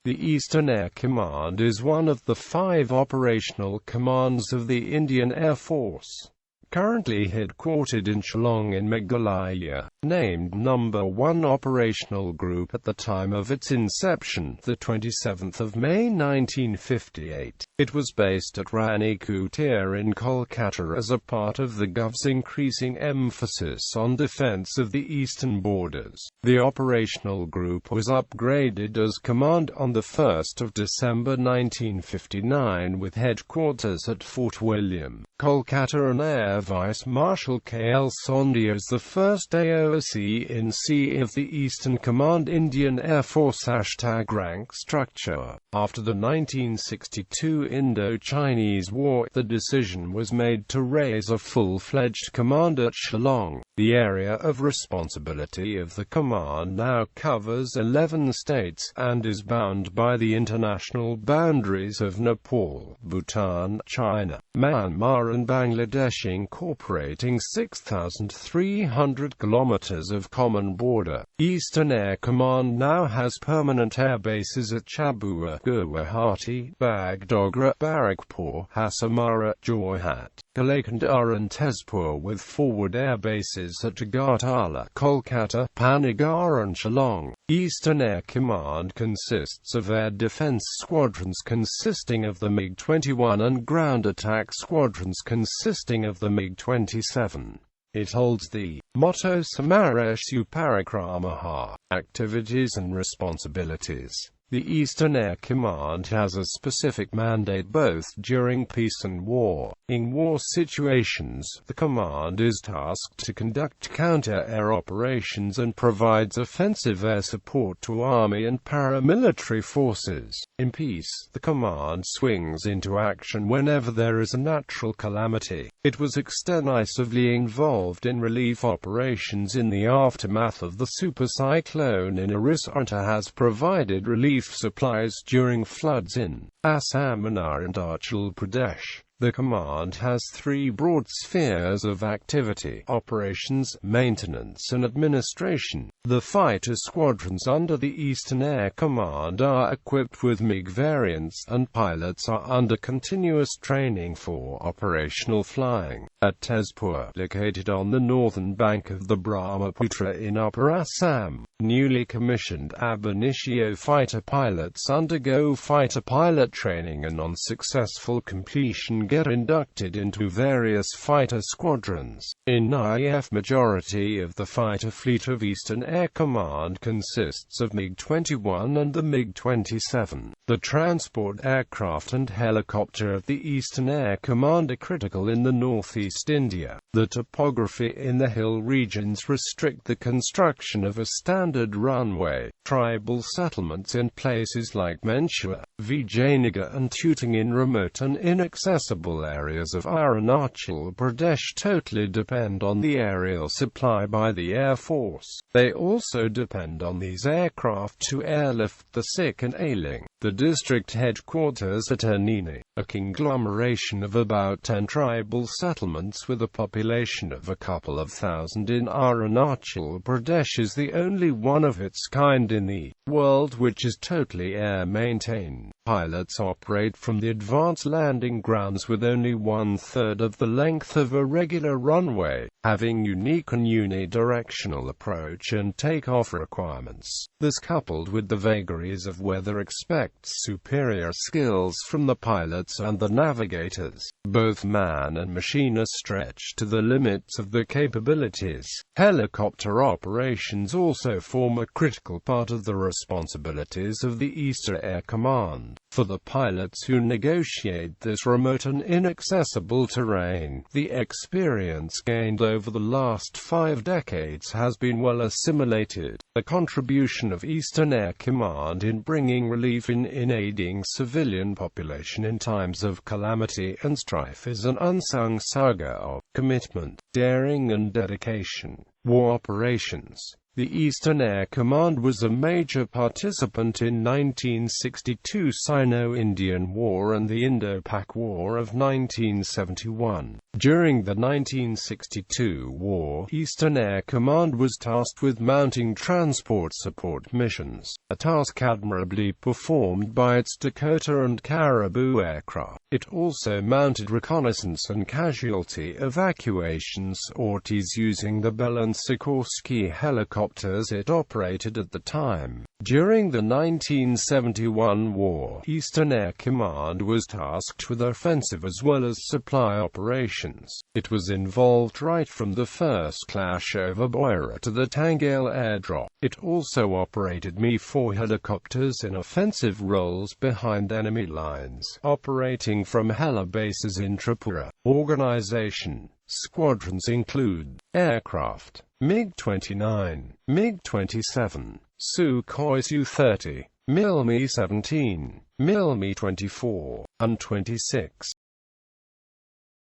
The Eastern Air Command is one of the 5 operational commands of the Indian Air Force, currently headquartered in Shillong in Meghalaya, named No. 1 Operational Group at the time of its inception, the 27th of May 1958. It was based at Ranikutir in Kolkata as a part of the Govt's increasing emphasis on defense of the eastern borders. The operational group was upgraded as command on the 1st of December 1959 with headquarters at Fort William, Kolkata, and Air Vice Marshal K.L. Sondhi as the first AOC-in-C of the Eastern Command Indian Air Force #rank structure. After the 1962 Indo-Chinese War, the decision was made to raise a full-fledged command at Shillong. The area of responsibility of the command now covers 11 states, and is bound by the international boundaries of Nepal, Bhutan, China, Myanmar and Bangladesh, incorporating 6,300 kilometers of common border. Eastern Air Command now has permanent air bases at Chabua, Guwahati, Bagdogra, Barrackpur, Hasamara, Jorhat, Kolkata and Tezpur, with forward air bases at Agartala, Kolkata, Panagarh and Shillong. Eastern Air Command consists of air defense squadrons consisting of the MiG-21 and ground attack squadrons consisting of the MiG-27. It holds the motto Samareshu Parakramaha, activities and responsibilities. The Eastern Air Command has a specific mandate both during peace and war. In war situations, the command is tasked to conduct counter-air operations and provides offensive air support to army and paramilitary forces. In peace, the command swings into action whenever there is a natural calamity. It was extensively involved in relief operations in the aftermath of the super cyclone in Orissa and has provided relief supplies during floods in Assam and Arunachal Pradesh. The command has 3 broad spheres of activity: operations, maintenance and administration. The fighter squadrons under the Eastern Air Command are equipped with MiG variants, and pilots are under continuous training for operational flying. At Tezpur, located on the northern bank of the Brahmaputra in Upper Assam, newly commissioned ab initio fighter pilots undergo fighter pilot training and on successful completion get inducted into various fighter squadrons. In IF, majority of the fighter fleet of Eastern Air Command consists of MiG-21 and the MiG-27. The transport aircraft and helicopter of the Eastern Air Command are critical in the northeast India. The topography in the hill regions restrict the construction of a standard runway. Tribal settlements in places like Menshua, Vijayanagar and Tooting in remote and inaccessible areas of Arunachal Pradesh totally depend on the aerial supply by the Air Force. They also depend on these aircraft to airlift the sick and ailing. The district headquarters at Anini, a conglomeration of about 10 tribal settlements with a population of a couple of thousand in Arunachal Pradesh, is the only one of its kind in the world which is totally air-maintained. Pilots operate from the advanced landing grounds with only 1/3 of the length of a regular runway, having unique and unidirectional approach and takeoff requirements. This, coupled with the vagaries of weather, expects superior skills from the pilots and the navigators. Both man and machine are stretched to the limits of their capabilities. Helicopter operations also form a critical part of the responsibilities of the Eastern Air Command. For the pilots who negotiate this remote and inaccessible terrain, the experience gained over the last 5 decades has been well assimilated. The contribution of Eastern Air Command in bringing relief in aiding civilian population in times of calamity and strife is an unsung saga of commitment, daring and dedication. War operations. The Eastern Air Command was a major participant in 1962 Sino-Indian War and the Indo-Pak War of 1971. During the 1962 war, Eastern Air Command was tasked with mounting transport support missions, a task admirably performed by its Dakota and Caribou aircraft. It also mounted reconnaissance and casualty evacuation sorties using the Bell and Sikorsky helicopters it operated at the time. During the 1971 war, Eastern Air Command was tasked with offensive as well as supply operations. It was involved right from the first clash over Boira to the Tangail airdrop. It also operated Mi-4 helicopters in offensive roles behind enemy lines, operating from heli bases in Tripura. Organization. Squadrons include aircraft, MiG-29, MiG-27, Sukhoi Su-30, Mi-17, Mi-24, and 26.